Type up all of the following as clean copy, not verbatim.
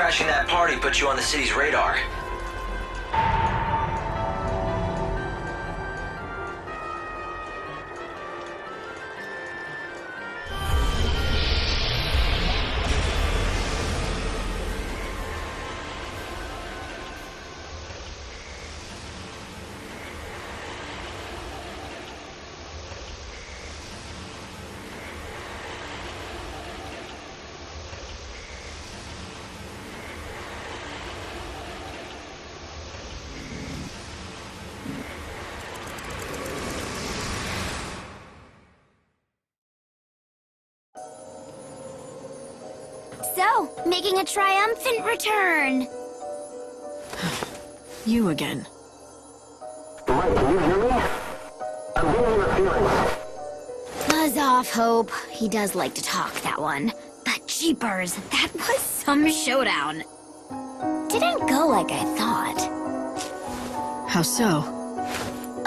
crashing that party put you on the city's radar. So, making a triumphant return. You again. Wait, can you hear me? I'm getting interference. Buzz off, Hope. He does like to talk, that one. But jeepers, that was some showdown. Didn't go like I thought. How so?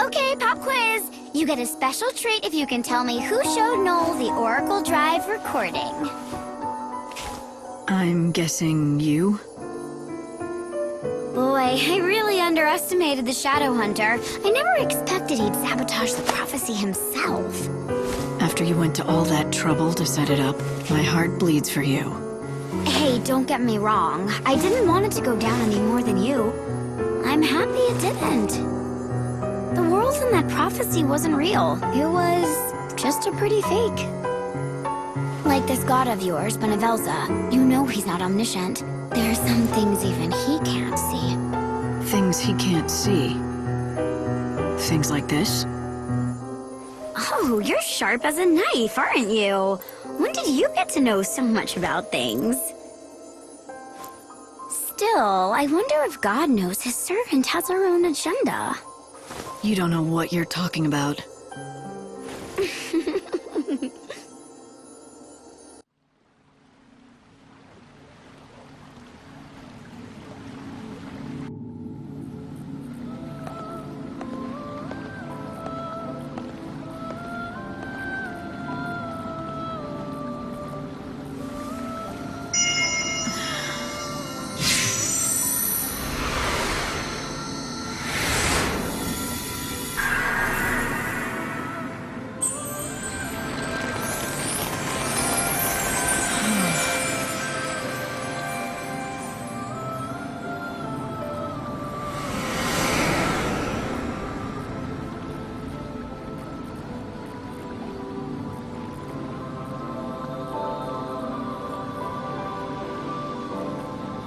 Okay, pop quiz. You get a special treat if you can tell me who showed Noel the Oracle Drive recording. I'm guessing you? Boy, I really underestimated the Shadow Hunter. I never expected he'd sabotage the prophecy himself. After you went to all that trouble to set it up, my heart bleeds for you. Hey, don't get me wrong. I didn't want it to go down any more than you. I'm happy it didn't. The world in that prophecy wasn't real. It was just a pretty fake. Like this god of yours, Benevelza. You know he's not omniscient. There are some things even he can't see. Things he can't see. Things like this? Oh, you're sharp as a knife, aren't you? When did you get to know so much about things? Still, I wonder if God knows his servant has her own agenda. You don't know what you're talking about.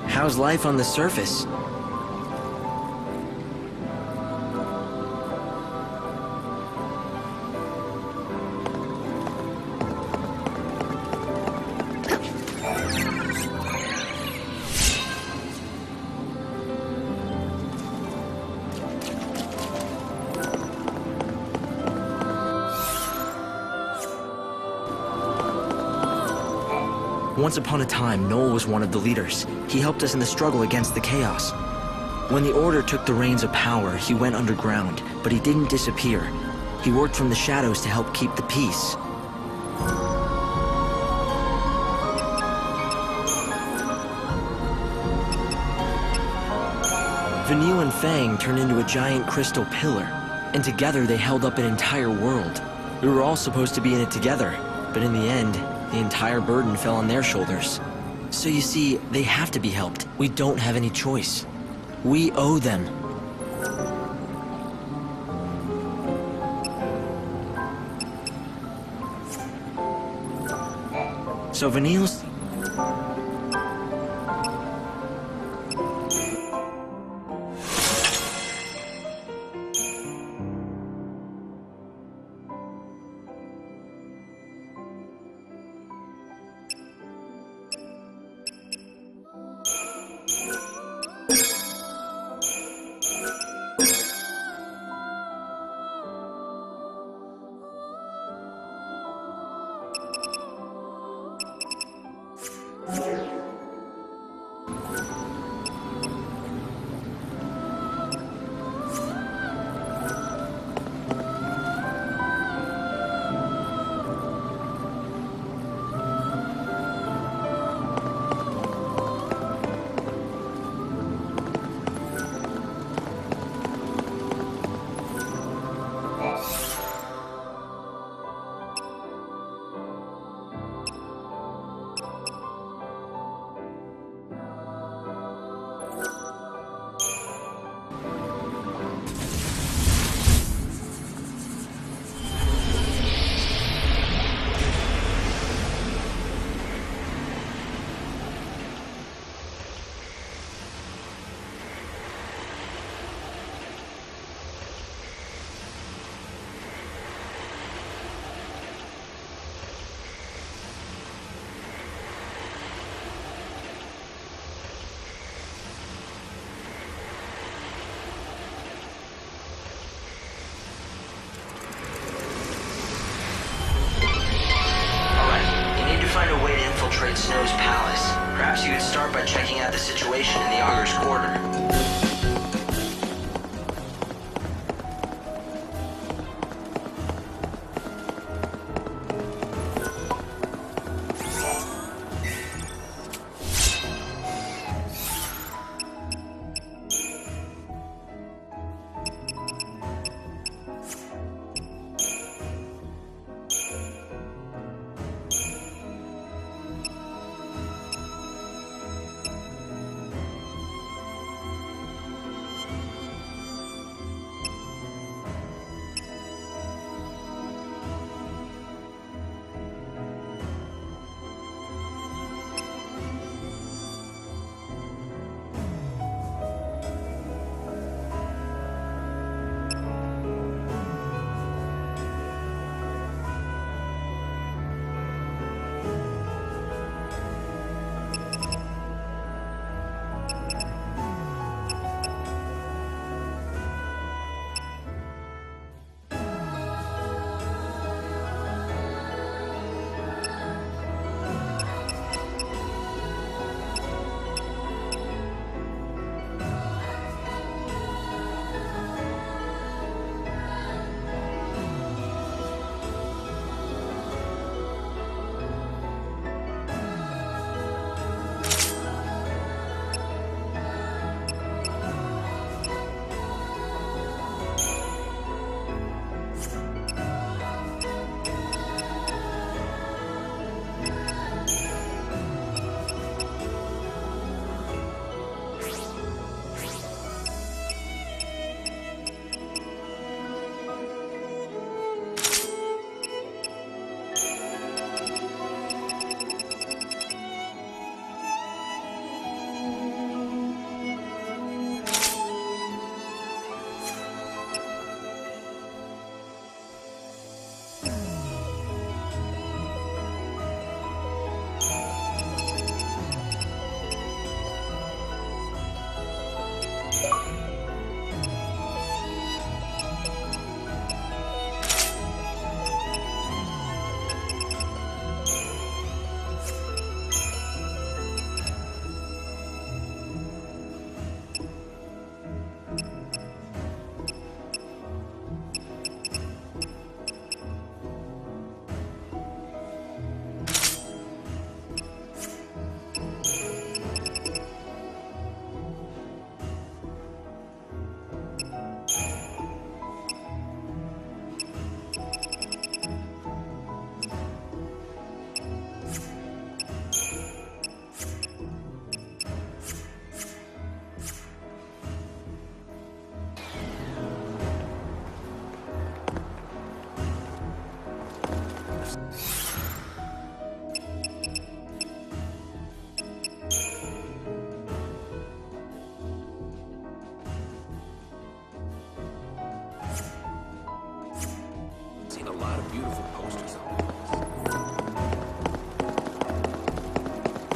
How's life on the surface? Once upon a time, Noel was one of the leaders. He helped us in the struggle against the chaos. When the Order took the reins of power, he went underground, but he didn't disappear. He worked from the shadows to help keep the peace. Vanille and Fang turned into a giant crystal pillar, and together they held up an entire world. We were all supposed to be in it together, but in the end, the entire burden fell on their shoulders. So you see, they have to be helped. We don't have any choice. We owe them. So Vanille's... out the situation in the Augur's Quarter.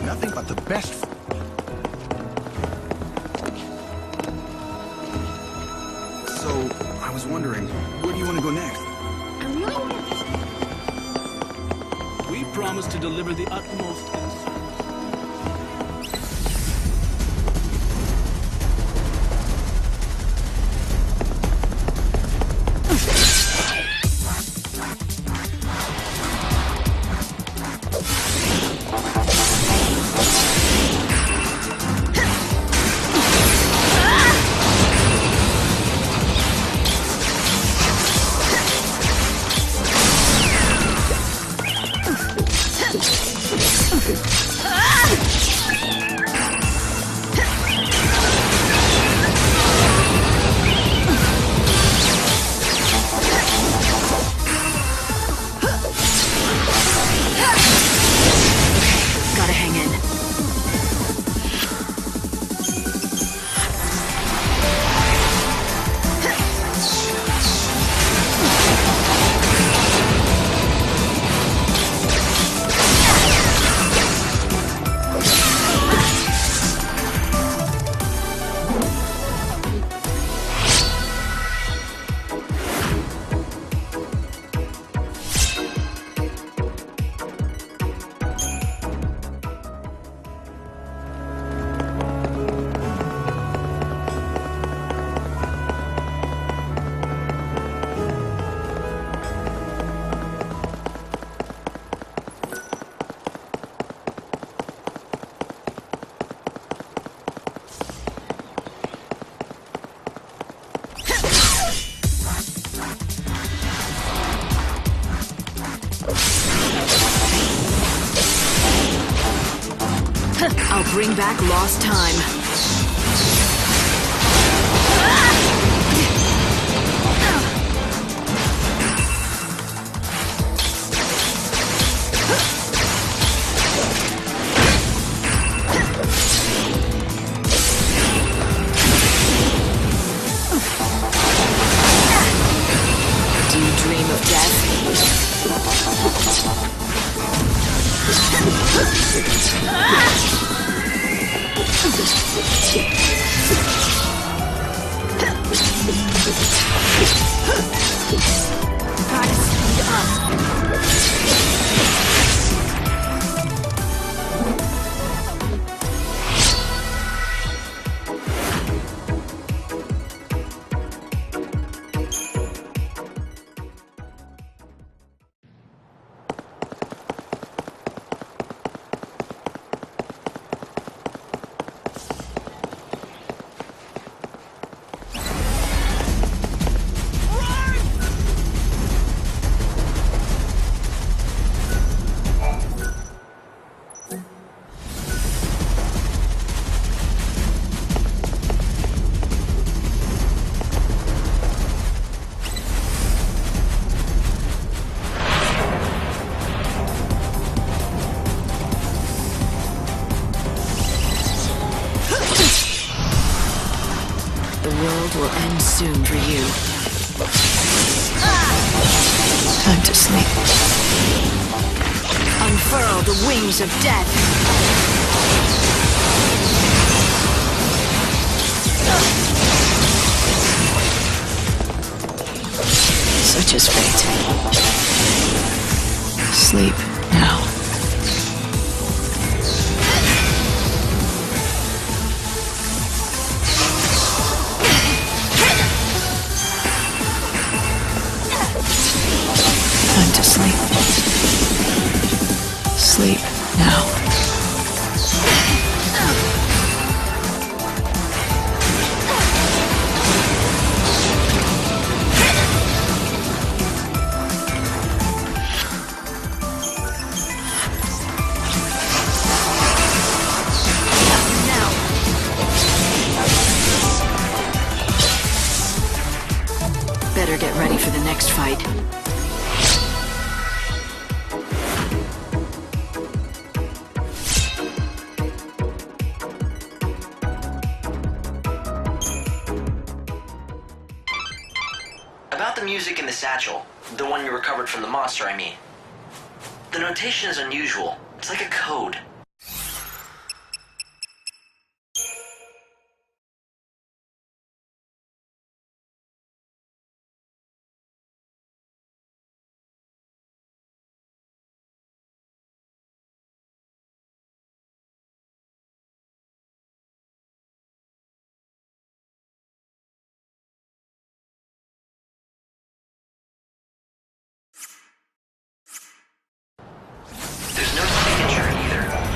Nothing but the best. So, I was wondering, where do you want to go next? We promise to deliver the utmost in service. bring back lost time. Do you dream of death? Gotta speed up. The world will end soon for you. Time to sleep. Unfurl the wings of death. Such is fate. Sleep now. Time to sleep. Sleep now. Now. Better get ready for the next fight. About the music in the satchel, the one you recovered from the monster, I mean. The notation is unusual. It's like a code. There's no signature either.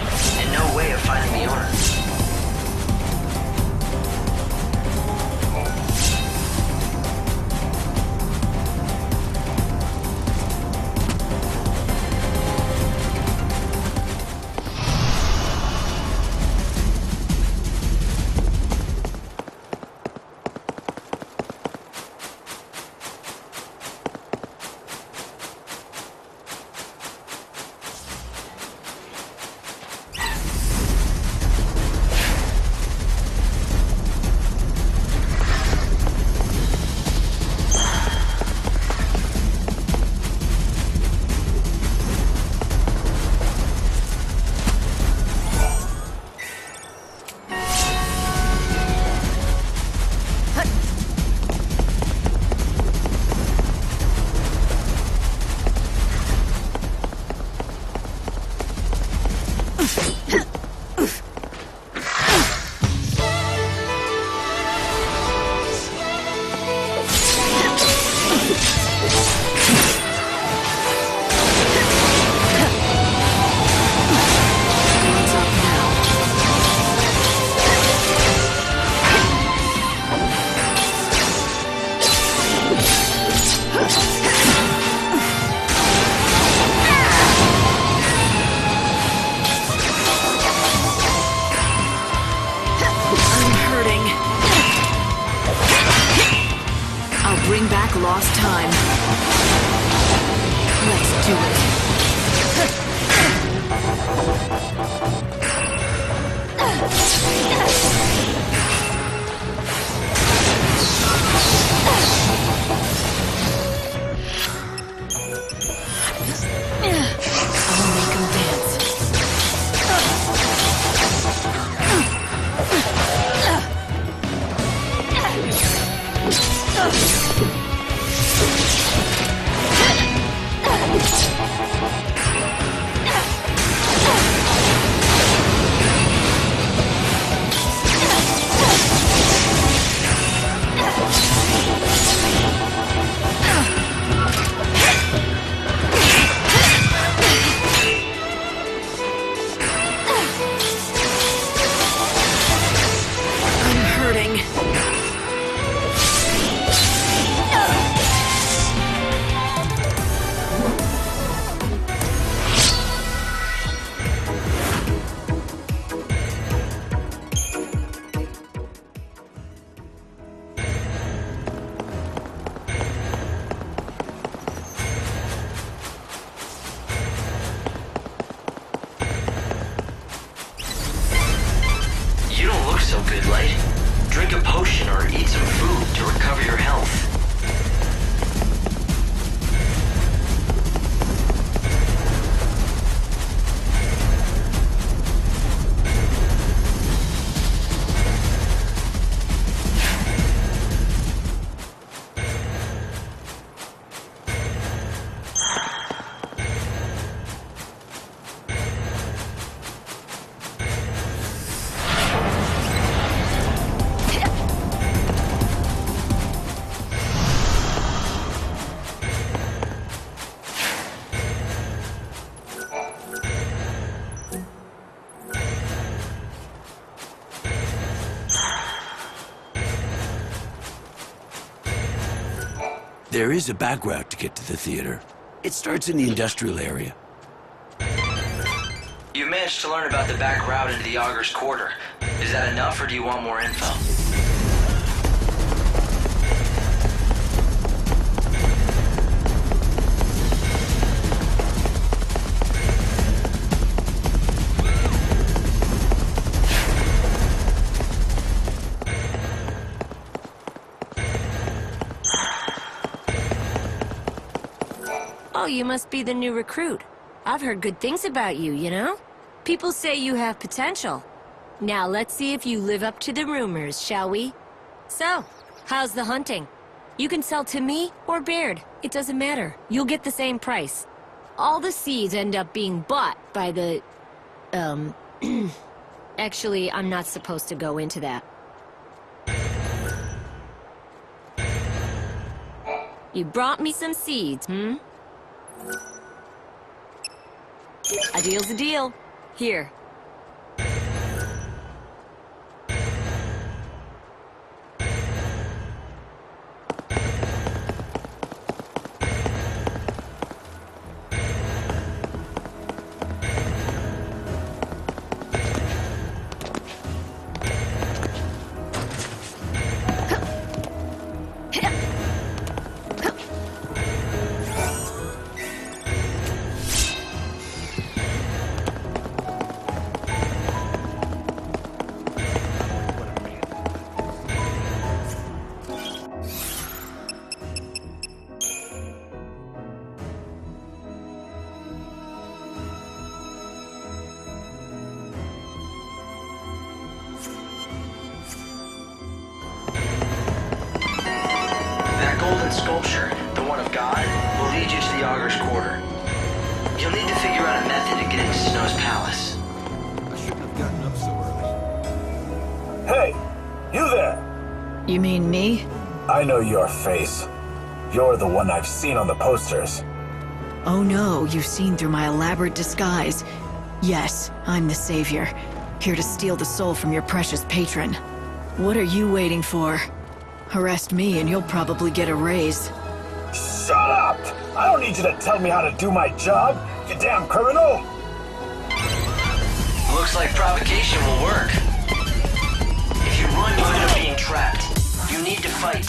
getting back lost time. Let's do it. I'll make 'em dance. I'm hurting. You don't look so good, Light. Drink a potion or eat some food to recover your health. There is a back route to get to the theater. It starts in the industrial area. You managed to learn about the back route into the Augur's Quarter. Is that enough, or do you want more info? Oh, you must be the new recruit. I've heard good things about you, you know? People say you have potential. Now let's see if you live up to the rumors, shall we? So, how's the hunting? You can sell to me or Baird. It doesn't matter. You'll get the same price. All the seeds end up being bought by the... Actually, I'm not supposed to go into that. You brought me some seeds, hmm? A deal's a deal. Here. Golden sculpture, the one of God, will lead you to the Augur's Quarter. You'll need to figure out a method to get into Snow's palace. I shouldn't have gotten up so early. Hey! You there! You mean me? I know your face. You're the one I've seen on the posters. Oh no, you've seen through my elaborate disguise. Yes, I'm the savior. Here to steal the soul from your precious patron. What are you waiting for? Arrest me and you'll probably get a raise. Shut up! I don't need you to tell me how to do my job, you damn criminal! Looks like provocation will work. If you run, you end up being trapped. You need to fight.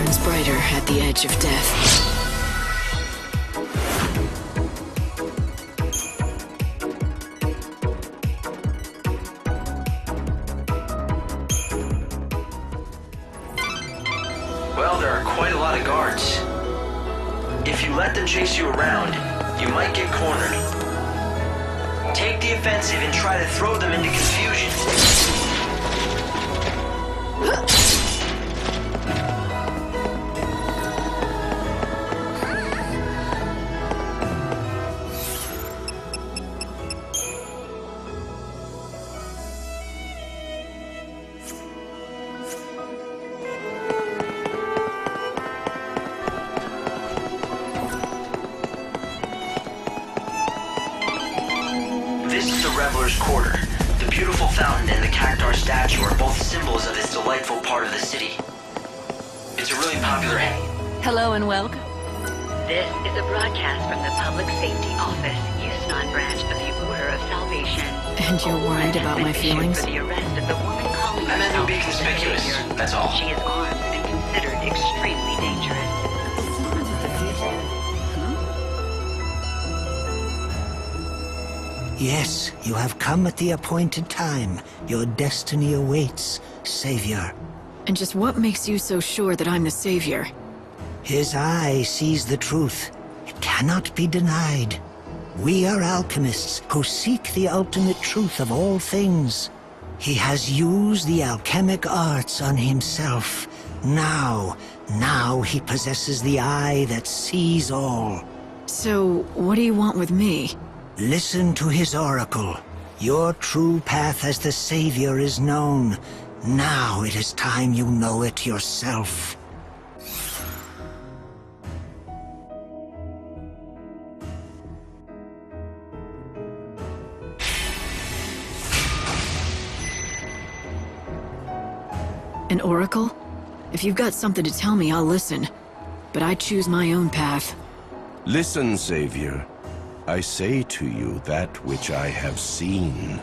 burns brighter at the edge of death. Well, there are quite a lot of guards. If you let them chase you around, you might get cornered. Take the offensive and try to throw them into confusion. This is the Reveler's Quarter. The beautiful fountain and the Cactar statue are both symbols of this delightful part of the city. It's a really popular hang. Hello and welcome. This is a broadcast from the Public Safety Office, Xiii branch of the Order of Salvation. And you're worried about my feelings? For the arrest of the woman calling I meant to herself be conspicuous, Savior. that's all. She is armed and considered extremely dangerous. Yes, you have come at the appointed time. Your destiny awaits, Savior. And just what makes you so sure that I'm the savior? His eye sees the truth. It cannot be denied. We are alchemists who seek the ultimate truth of all things. He has used the alchemic arts on himself. Now he possesses the eye that sees all. So, what do you want with me? Listen to his oracle. Your true path as the Savior is known. Now it is time you know it yourself. An oracle? If you've got something to tell me, I'll listen. But I choose my own path. Listen, Savior. I say to you that which I have seen.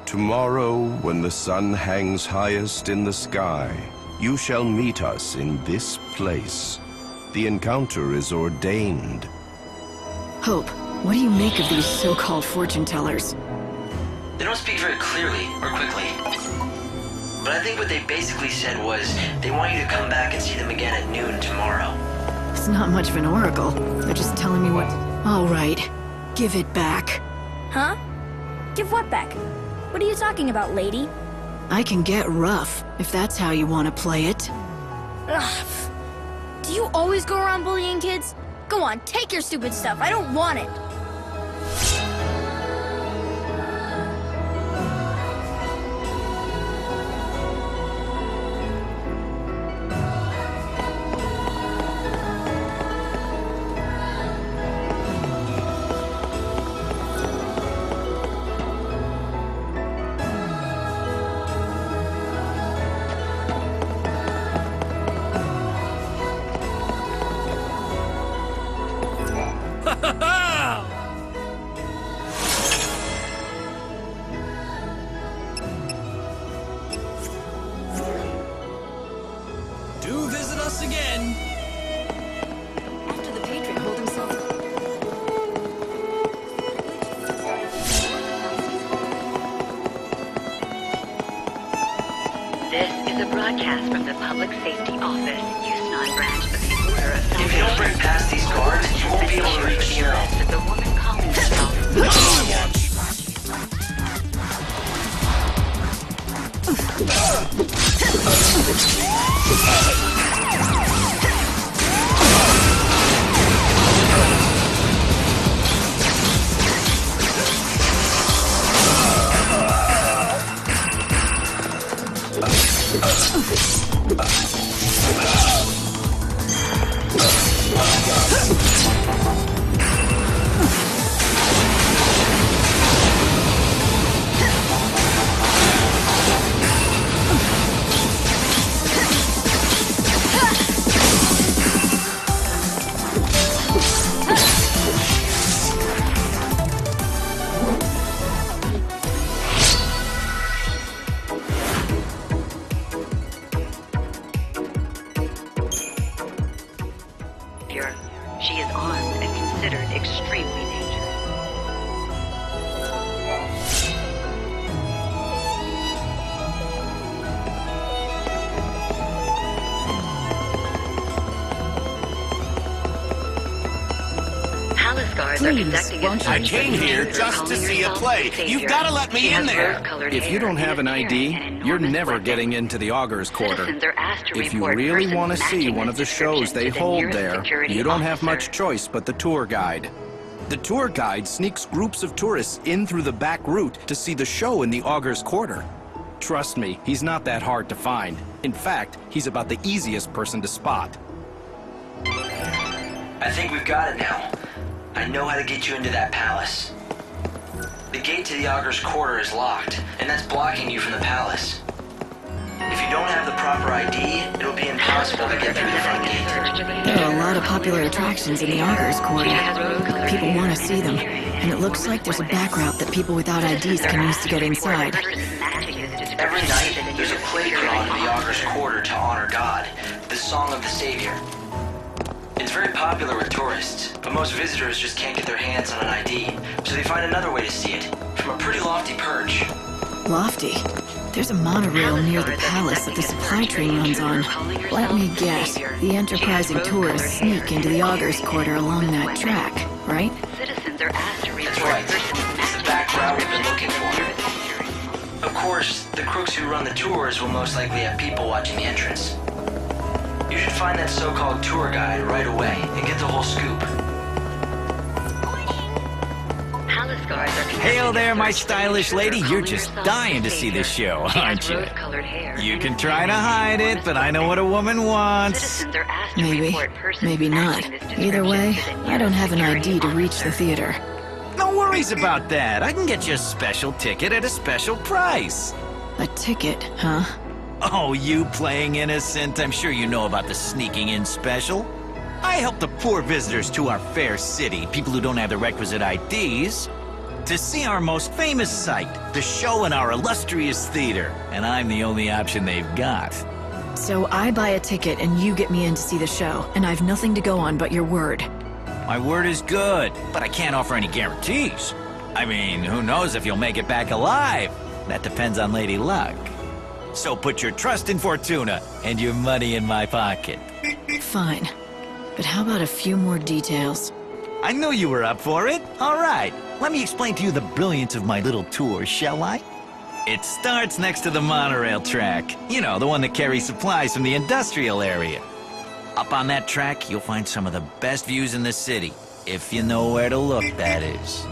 Tomorrow, when the sun hangs highest in the sky, you shall meet us in this place. The encounter is ordained. Hope, what do you make of these so-called fortune tellers? They don't speak very clearly or quickly. But I think what they basically said was they want you to come back and see them again at noon tomorrow. It's not much of an oracle. They're just telling me what... All right. Give it back. Huh? Give what back? What are you talking about, lady? I can get rough, if that's how you want to play it. Ugh. Do you always go around bullying kids? Go on, take your stupid stuff. I don't want it. Do visit us again. After the patron hold himself... This is a broadcast from the Public Safety Office, Xiii branch of the Order of Salvation. If you don't break past these guards, you won't be able to reach the zero. arrest of the woman calling herself She is armed and considered extremely dangerous. Palace guards are conducting a I came here just to see a play. You've got to let me in there. If you don't have an ID, you're never getting into the Augur's Quarter. If you really want to see one of the shows they hold there, you don't have much choice but the tour guide. The tour guide sneaks groups of tourists in through the back route to see the show in the Augur's Quarter. Trust me, he's not that hard to find. In fact, he's about the easiest person to spot. I think we've got it now. I know how to get you into that palace. The gate to the Augur's Quarter is locked, and that's blocking you from the palace. If you don't have the proper ID, it'll be impossible to get through the front gate. There are a lot of popular attractions in the Augur's Quarter. People want to see them, and it looks like there's a back route that people without IDs can use to get inside. Every night, there's a play put on in the Augur's Quarter to honor God, the Song of the Savior. It's very popular with tourists, but most visitors just can't get their hands on an ID, so they find another way to see it, from a pretty lofty perch. Lofty? There's a monorail near the palace that the supply train runs on. Let me guess, the enterprising tourists sneak into the Augur's Quarter along that track, right? Citizens are asked to That's report right. It's the back route we've been looking for. Of course, the crooks who run the tours will most likely have people watching the entrance. You should find that so-called tour guide right away and get the whole scoop. Palace guards are Hail there, my stylish lady. You're just dying to see this show, aren't you? You can try to hide it, but I know what a woman wants. Maybe, maybe not. Either way, I don't have an ID to reach the theater. No worries about that. I can get you a special ticket at a special price. A ticket, huh? Oh, you playing innocent? I'm sure you know about the sneaking in special. I help the poor visitors to our fair city, people who don't have the requisite IDs, to see our most famous sight, the show in our illustrious theater. And I'm the only option they've got. So I buy a ticket and you get me in to see the show, and I've nothing to go on but your word. My word is good, but I can't offer any guarantees. I mean, who knows if you'll make it back alive? That depends on Lady Luck. So put your trust in Fortuna and your money in my pocket. Fine. But how about a few more details? I knew you were up for it. All right. Let me explain to you the brilliance of my little tour, shall I? It starts next to the monorail track. You know, the one that carries supplies from the industrial area. Up on that track, you'll find some of the best views in the city. If you know where to look, that is.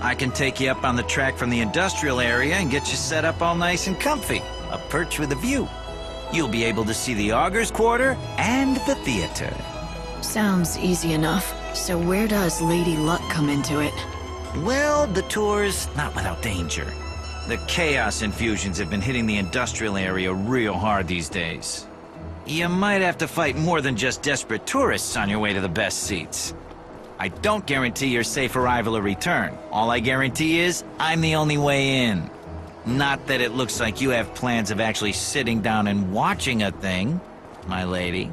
I can take you up on the track from the industrial area and get you set up all nice and comfy. A perch with a view. You'll be able to see the Augur's Quarter and the theater. Sounds easy enough. So where does Lady Luck come into it? Well, the tour's not without danger. The chaos infusions have been hitting the industrial area real hard these days. You might have to fight more than just desperate tourists on your way to the best seats. I don't guarantee your safe arrival or return. All I guarantee is, I'm the only way in. Not that it looks like you have plans of actually sitting down and watching a thing, my lady.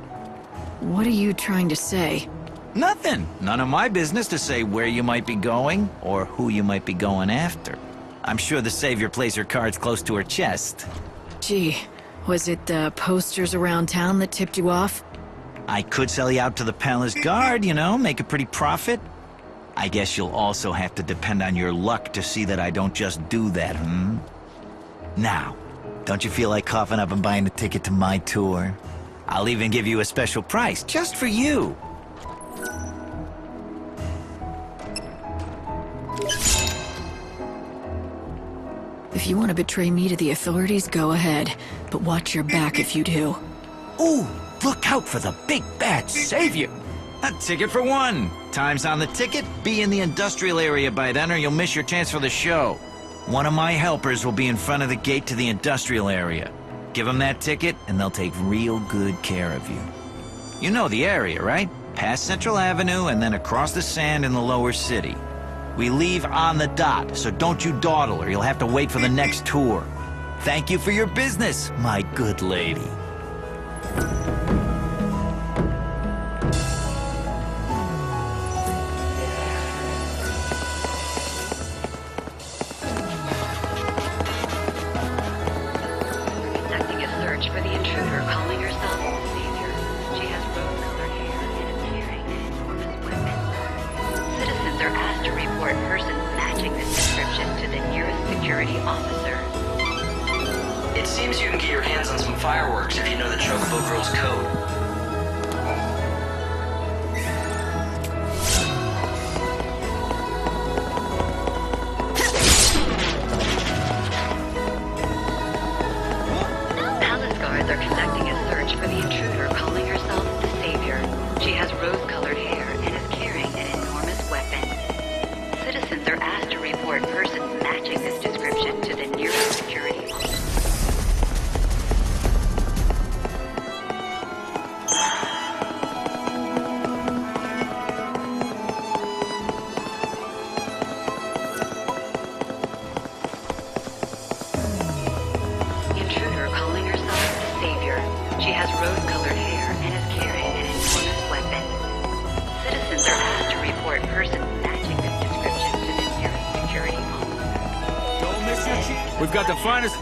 What are you trying to say? Nothing. None of my business to say where you might be going or who you might be going after. I'm sure the Savior plays her cards close to her chest. Gee, was it the posters around town that tipped you off? I could sell you out to the palace guard, you know, make a pretty profit. I guess you'll also have to depend on your luck to see that I don't just do that, hmm? Now, don't you feel like coughing up and buying a ticket to my tour? I'll even give you a special price, just for you. If you want to betray me to the authorities, go ahead. But watch your back if you do. Ooh, look out for the big bad Savior! A ticket for one. Time's on the ticket. Be in the industrial area by then or you'll miss your chance for the show. One of my helpers will be in front of the gate to the industrial area. Give them that ticket and they'll take real good care of you. You know the area, right? Past Central Avenue and then across the sand in the lower city. We leave on the dot, so don't you dawdle or you'll have to wait for the next tour. Thank you for your business, my good lady. fireworks if you know the Chocobo Girl's code. Palace guards are conducting a search for the intruder calling herself the Savior. She has rose-colored hair and is carrying an enormous weapon. Citizens are asked to report persons matching this description to the nearest security office. Intruder calling herself the Savior. She has rose-colored hair and is carrying an enormous weapon. Citizens are asked to report persons matching this description to the nearest security officer. Don't miss your chance. We've got the finest...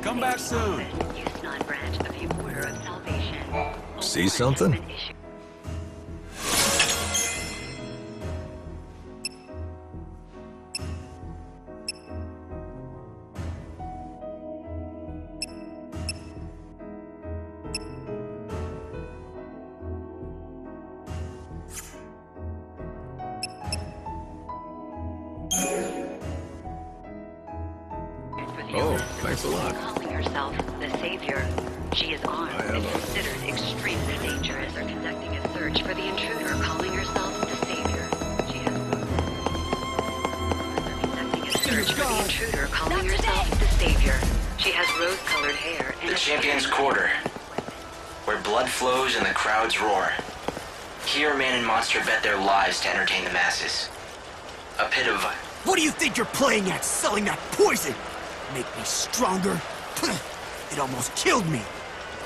Come back soon. Xiii branch of the Order of Salvation. See something? Oh, thanks a lot. Calling herself the Savior. She is armed and considered extremely dangerous. Are conducting a search for the intruder calling herself the Savior. She has conducting a search for the intruder calling herself the Savior. She has rose-colored hair and The Champion's Quarter, where blood flows and the crowds roar. Here, man and monster bet their lives to entertain the masses. A pit of... What do you think you're playing at, selling that poison? Make me stronger? It almost killed me.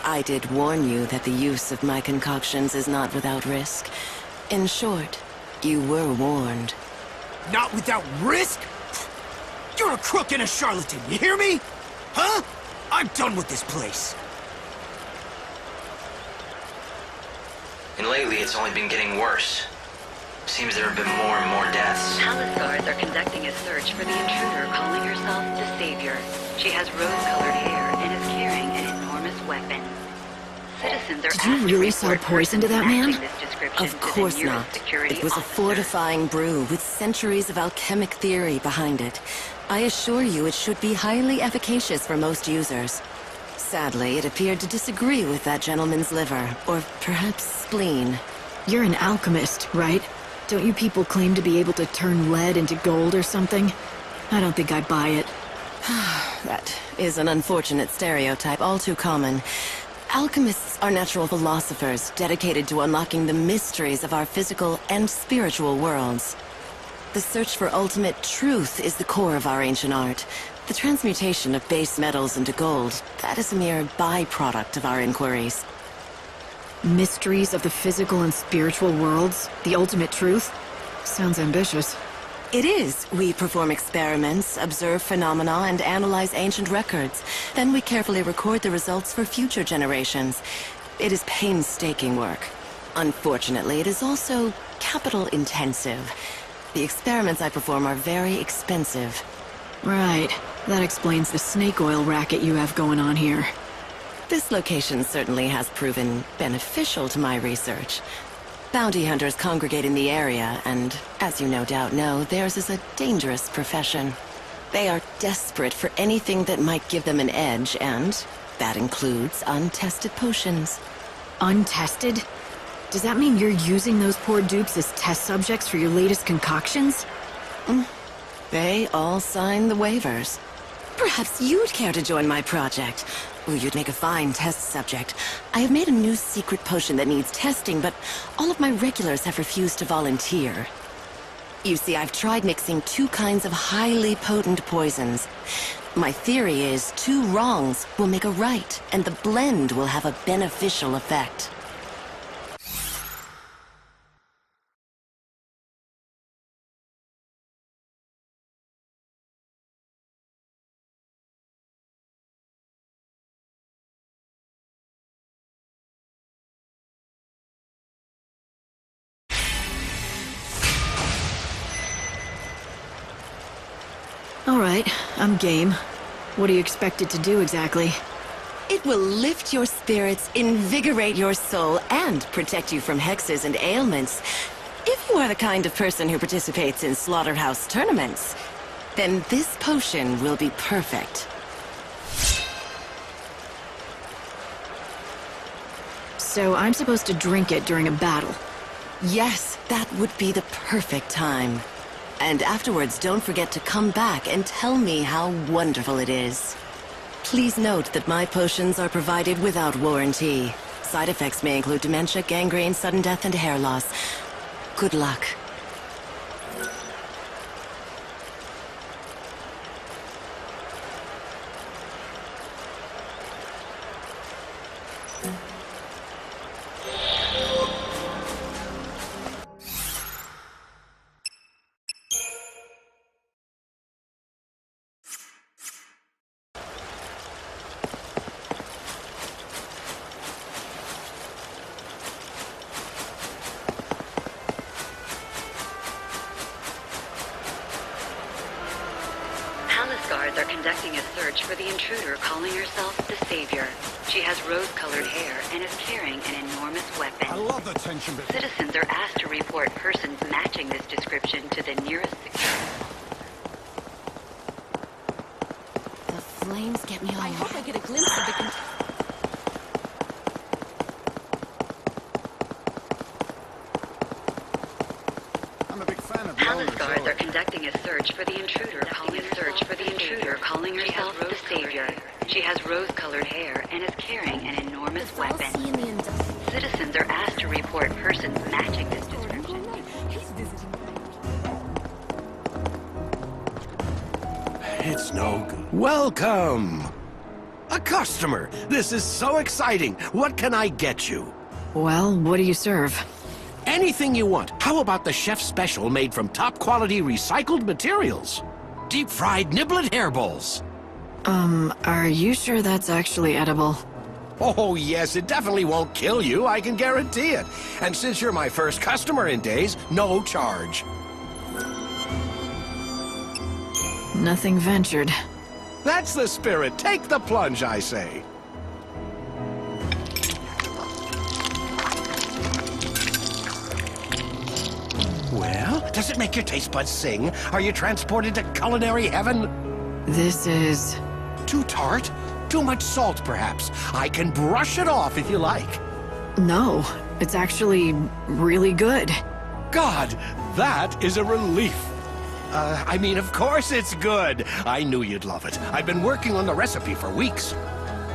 I did warn you that the use of my concoctions is not without risk. In short, you were warned. Not without risk? You're a crook and a charlatan, you hear me? Huh? I'm done with this place. And lately, it's only been getting worse. Seems there have been more and more deaths. Palace guards are conducting a search for the intruder calling herself the Savior. She has rose-colored hair and is carrying an enormous weapon. Citizens are Did you really sell poison to that man? Of course not. It was a fortifying brew with centuries of alchemic theory behind it. I assure you it should be highly efficacious for most users. Sadly, it appeared to disagree with that gentleman's liver, or perhaps spleen. You're an alchemist, right? Don't you people claim to be able to turn lead into gold or something? I don't think I buy it. That is an unfortunate stereotype, all too common. Alchemists are natural philosophers dedicated to unlocking the mysteries of our physical and spiritual worlds. The search for ultimate truth is the core of our ancient art. The transmutation of base metals into gold, that is a mere byproduct of our inquiries. Mysteries of the physical and spiritual worlds? The ultimate truth? Sounds ambitious. It is. We perform experiments, observe phenomena, and analyze ancient records. Then we carefully record the results for future generations. It is painstaking work. Unfortunately, it is also capital-intensive. The experiments I perform are very expensive. Right. That explains the snake oil racket you have going on here. This location certainly has proven beneficial to my research. Bounty hunters congregate in the area, and, as you no doubt know, theirs is a dangerous profession. They are desperate for anything that might give them an edge, and that includes untested potions. Untested? Does that mean you're using those poor dupes as test subjects for your latest concoctions? They all sign the waivers. Perhaps you'd care to join my project. Ooh, you'd make a fine test subject. I have made a new secret potion that needs testing, but all of my regulars have refused to volunteer. You see, I've tried mixing two kinds of highly potent poisons. My theory is 2 wrongs will make a right, and the blend will have a beneficial effect. All right, I'm game. What do you expect it to do exactly? It will lift your spirits, invigorate your soul, and protect you from hexes and ailments. If you are the kind of person who participates in slaughterhouse tournaments, then this potion will be perfect. So I'm supposed to drink it during a battle? Yes, that would be the perfect time. And afterwards, don't forget to come back and tell me how wonderful it is. Please note that my potions are provided without warranty. Side effects may include dementia, gangrene, sudden death, and hair loss. Good luck. Guards are conducting a search for the intruder calling herself the Savior. She has rose-colored hair and is carrying an enormous weapon. I love the tension. Citizens are asked to report persons matching this description to the nearest security. The flames get me all I hope I get a glimpse of the Palace guards are conducting a search for the intruder calling herself the Savior. She has rose-colored hair and is carrying an enormous weapon. Citizens are asked to report persons matching this description. It's no good. Welcome! A customer! This is so exciting! What can I get you? Well, what do you serve? Anything you want. How about the chef's special made from top-quality recycled materials? Deep-fried niblet hairballs. Are you sure that's actually edible? Oh, yes, it definitely won't kill you, I can guarantee it. And since you're my first customer in days, no charge. Nothing ventured. That's the spirit. Take the plunge, I say. Well, does it make your taste buds sing? Are you transported to culinary heaven? This is... Too tart? Too much salt, perhaps? I can brush it off if you like. No, it's actually really good. God, that is a relief. I mean, of course it's good. I knew you'd love it. I've been working on the recipe for weeks.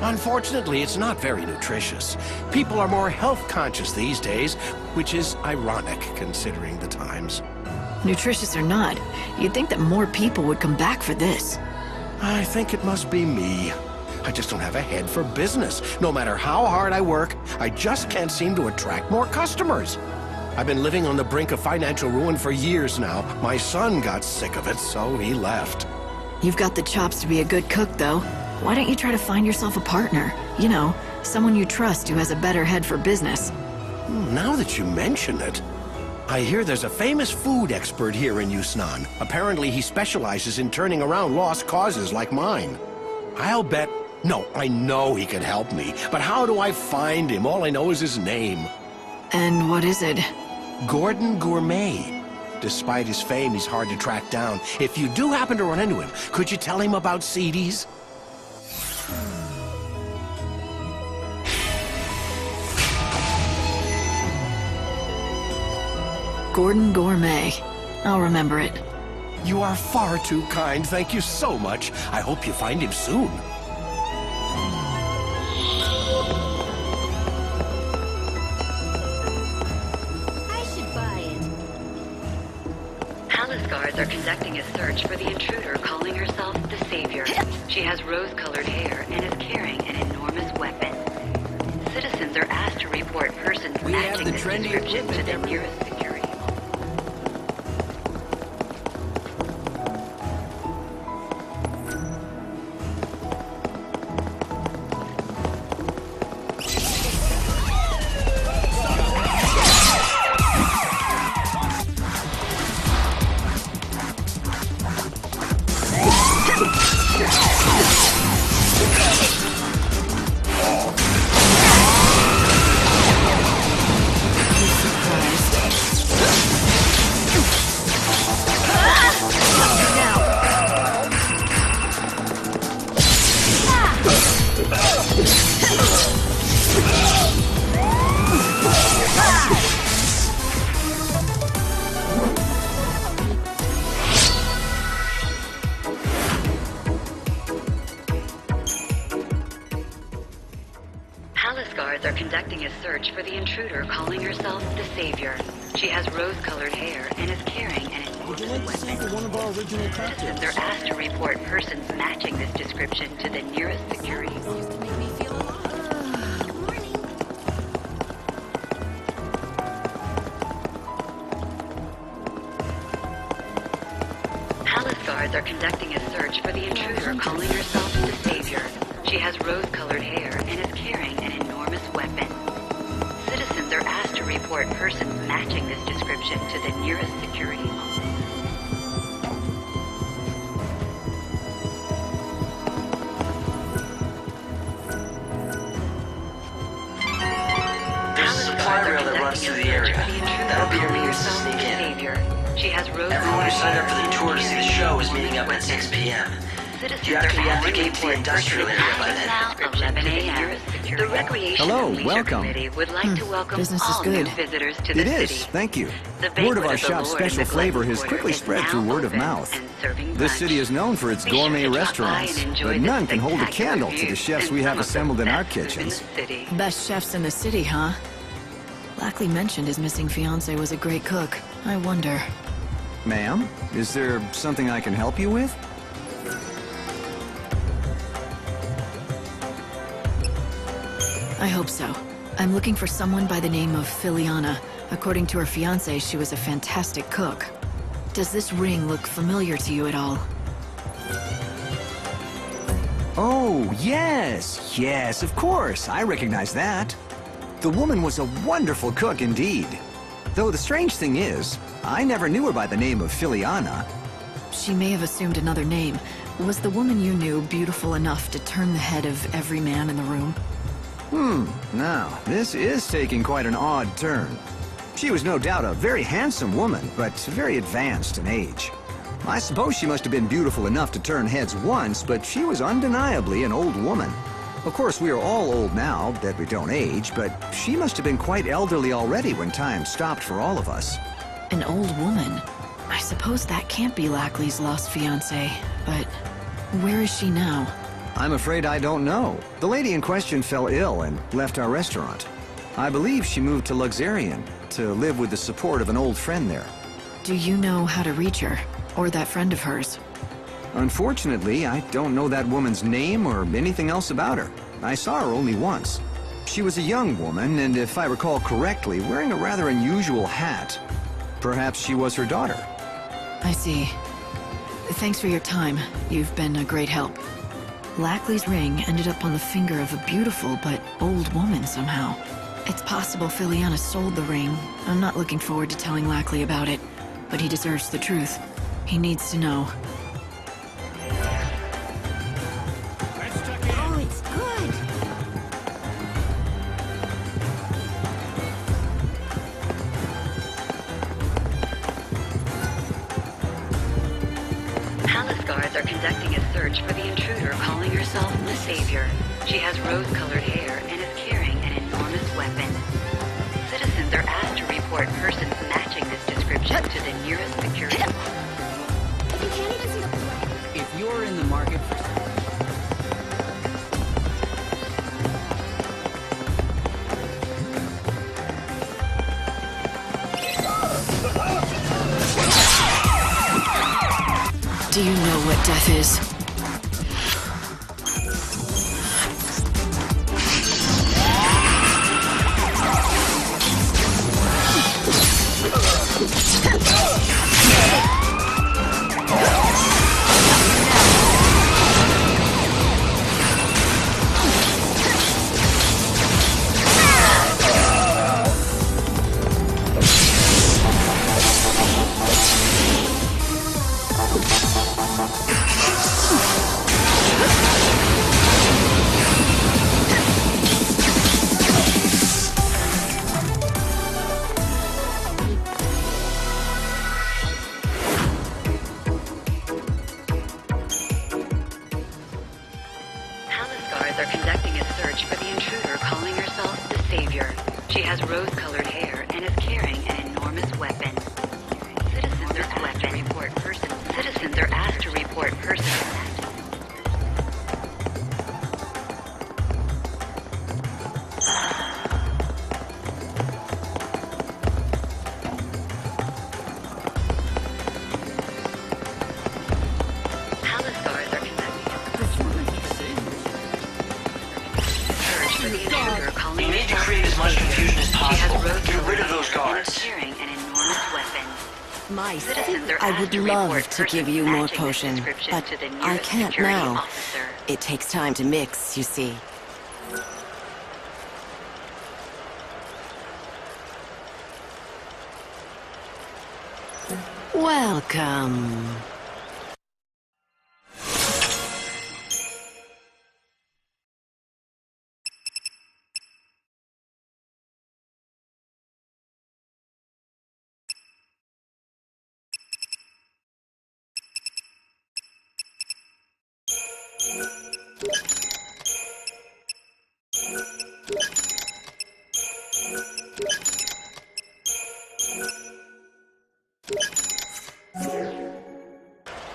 Unfortunately, it's not very nutritious. People are more health conscious these days, which is ironic considering the times. Nutritious or not, you'd think that more people would come back for this. I think it must be me. I just don't have a head for business. No matter how hard I work, I just can't seem to attract more customers. I've been living on the brink of financial ruin for years now. My son got sick of it, so he left. You've got the chops to be a good cook, though. Why don't you try to find yourself a partner? You know, someone you trust who has a better head for business. Now that you mention it, I hear there's a famous food expert here in Yusnan. Apparently he specializes in turning around lost causes like mine. I'll bet... No, I know he can help me, but how do I find him? All I know is his name. And what is it? Gordon Gourmet. Despite his fame, he's hard to track down. If you do happen to run into him, could you tell him about CDs? Gordon Gourmet. I'll remember it. You are far too kind. Thank you so much. I hope you find him soon. guards are conducting a search for the intruder calling herself the Savior. She has rose-colored hair and is carrying an enormous weapon. Citizens are asked to report persons matching this description to the nearest security. Palace guards are conducting a search for the intruder calling herself the Savior. She has rose-colored hair and is carrying an enormous weapon. One of our original Citizens are asked to report persons matching this description to the nearest security. Palace guards are conducting a search for the intruder calling herself the Savior. She has rose-colored hair and is carrying an enormous weapon. Citizens are asked to report persons matching this description to the nearest security. There's a supply rail that runs through the area. That'll be your means to sneak in. She has Everyone who signed up for the tour to see the show is meeting up at 6 p.m. You have to be at the gate to the industrial area by then. 11 a.m. The Recreation Hello, and Leisure welcome. Committee would like to welcome Business is all good. new visitors to the It city. is, thank you. The Word of banquet our the shop's Lord special and the flavor has Glen quickly Quarter spread is through now word of open mouth. and serving This lunch. city is known for its Be sure gourmet to drop by restaurants, and enjoy but the none can hold a spectacular candle to the views chefs and we have some of the assembled in our best food in the kitchens. city. Best chefs in the city, huh? Lackley mentioned his missing fiancé was a great cook. I wonder. Ma'am, is there something I can help you with? I hope so. I'm looking for someone by the name of Filiana. According to her fiancé, she was a fantastic cook. Does this ring look familiar to you at all? Oh, yes, yes, of course. I recognize that. The woman was a wonderful cook indeed. Though the strange thing is, I never knew her by the name of Filiana. She may have assumed another name. Was the woman you knew beautiful enough to turn the head of every man in the room? Now, this is taking quite an odd turn. She was no doubt a very handsome woman, but very advanced in age. I suppose she must have been beautiful enough to turn heads once, but she was undeniably an old woman. Of course, we are all old now, that we don't age, but she must have been quite elderly already when time stopped for all of us. An old woman? I suppose that can't be Lackley's lost fiancée, but where is she now? I'm afraid I don't know. The lady in question fell ill and left our restaurant. I believe she moved to Luxarian to live with the support of an old friend there. Do you know how to reach her? Or that friend of hers? Unfortunately, I don't know that woman's name or anything else about her. I saw her only once. She was a young woman, and if I recall correctly, wearing a rather unusual hat. Perhaps she was her daughter. I see. Thanks for your time. You've been a great help. Lackley's ring ended up on the finger of a beautiful but old woman somehow. It's possible Filiana sold the ring. I'm not looking forward to telling Lackley about it, but he deserves the truth. He needs to know. Oh, it's good. Palace guards are conducting a search for the intruder calling herself the Savior. She has rose-colored hair and is carrying an enormous weapon. Citizens are asked to report persons matching this description to the nearest security. If you're in the market for Do you know what death is? Are conducting a search for the intruder calling herself the Savior. She has rose-colored hair and is carrying an enormous weapon. Citizens are asked to report person. You need to create as much confusion as possible. Get rid of those guards. Carrying an enormous weapon. My I would love to give you more potion, but I can't now. It takes time to mix, you see. Welcome.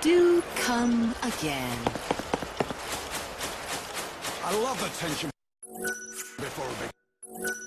Do come again. I love the tension before a big...